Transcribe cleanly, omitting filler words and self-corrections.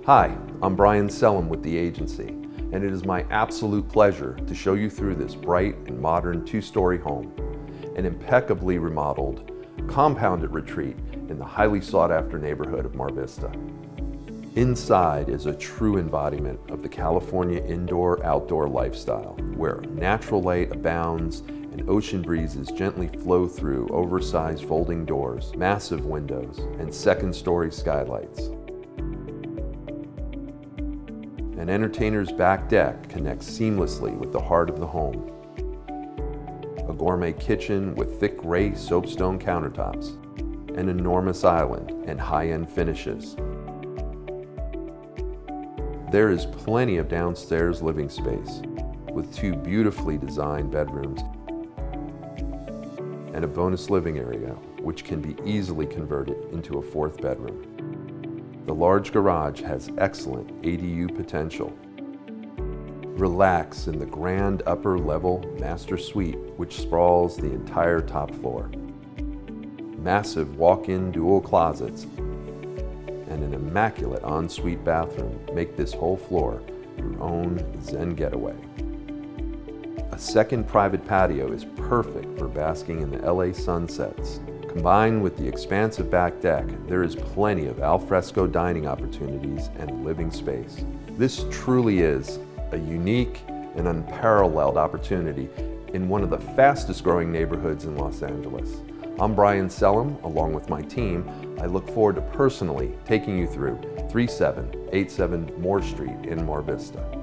Hi, I'm Brian Sellum with the agency, and it is my absolute pleasure to show you through this bright and modern two-story home, an impeccably remodeled, compounded retreat in the highly sought-after neighborhood of Mar Vista. Inside is a true embodiment of the California indoor-outdoor lifestyle, where natural light abounds and ocean breezes gently flow through oversized folding doors, massive windows, and second-story skylights. An entertainer's back deck connects seamlessly with the heart of the home. A gourmet kitchen with thick gray soapstone countertops, an enormous island, and high-end finishes. There is plenty of downstairs living space, with two beautifully designed bedrooms and a bonus living area, which can be easily converted into a fourth bedroom. The large garage has excellent ADU potential. Relax in the grand upper level master suite, which sprawls the entire top floor. Massive walk-in dual closets and an immaculate ensuite bathroom make this whole floor your own Zen getaway. A second private patio is perfect for basking in the LA sunsets. Combined with the expansive back deck, there is plenty of al fresco dining opportunities and living space. This truly is a unique and unparalleled opportunity in one of the fastest growing neighborhoods in Los Angeles. I'm Brian Sellum. Along with my team, I look forward to personally taking you through 3787 Moore Street in Mar Vista.